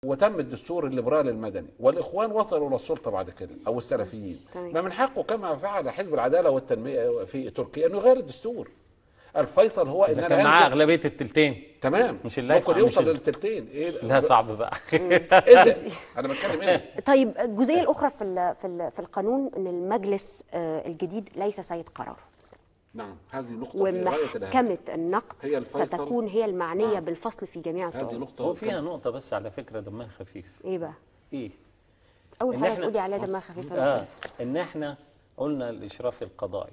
وتم الدستور الليبرالي المدني والاخوان وصلوا للسلطه بعد كده او السلفيين، ما من حقه كما فعل حزب العداله والتنميه في تركيا انه يغير الدستور. الفيصل هو اذا ان كان انا معاه اغلبيه التلتين. تمام، مش اللائحه ممكن يوصل للتلتين. ايه لا صعب بقى. اذا انا بتكلم اذا. طيب الجزئيه الاخرى في القانون ان المجلس الجديد ليس سيد قرار. نعم، هذه نقطه ومحكمه النقد هي ستكون هي المعنيه بالفصل في جميع الطرق. هذه نقطه. هو فيها نقطه بس على فكره دمها خفيف. ايه بقى؟ ايه؟ اول حاجه تقولي عليها دمها خفيف. ان احنا قلنا الاشراف القضائي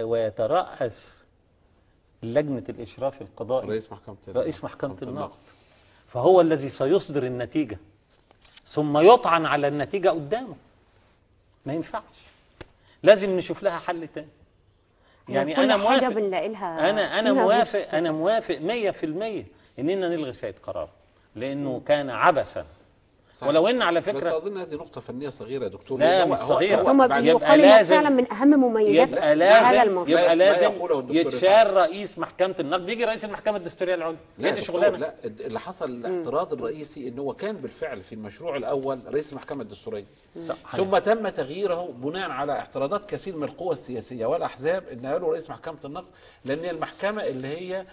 ويترأس لجنة الإشراف القضائي رئيس محكمة النقد، فهو الذي سيصدر النتيجة ثم يطعن على النتيجة قدامه. ما ينفعش، لازم نشوف لها حل تاني. يعني أنا موافق، بنلاقي لها أنا موافق 100% إننا نلغي سيد قرار لأنه كان عبثا. ولو ان على فكره بس اظن هذه نقطه فنيه صغيره يا دكتور. لا مش صغيره، بس هم يقال انها فعلا من اهم مميزات هذا الموضوع. يبقى لازم يتشال رئيس محكمه النقد، يجي رئيس المحكمه الدستوريه العليا. لا شغلانه. لا، اللي حصل الاعتراض الرئيسي انه هو كان بالفعل في المشروع الاول رئيس المحكمه الدستوريه، ثم تم تغييره بناء على اعتراضات كثير من القوى السياسيه والاحزاب ان قالوا رئيس محكمه النقد، لان المحكمه اللي هي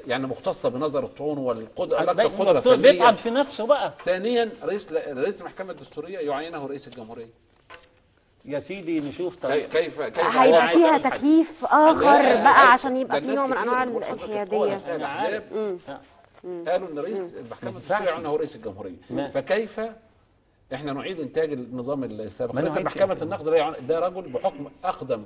يعني مختصه بنظر الطعون والقدره الاكثر قدره فنيه، بيطعن في نفسه بقى. ثانيا رئيس المحكمه الدستوريه يعينه رئيس الجمهوريه. يا سيدي نشوف كيف هيبقى فيها تكييف اخر بقى عشان يبقى في نوع من انواع الحياديه. قالوا ان رئيس المحكمه الدستوريه يعينه رئيس الجمهوريه، فكيف احنا نعيد انتاج النظام السابق؟ رئيس محكمه النقد ده رجل بحكم اقدم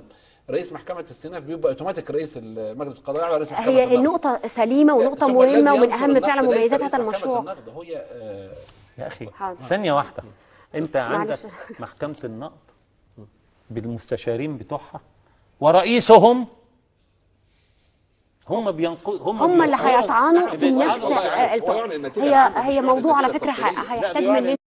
رئيس محكمة استئناف بيبقى اوتوماتيك رئيس المجلس القضائي على رئيس محكمة النقد. هي النقطة سليمة ونقطة مهمة ومن أهم فعلا مميزات هذا المشروع. هي يا أخي ثانية واحدة، أنت عندك محكمة النقد بالمستشارين بتوعها ورئيسهم هم اللي هيطعنوا في نفس هي موضوع على فكرة هيحتاج مننا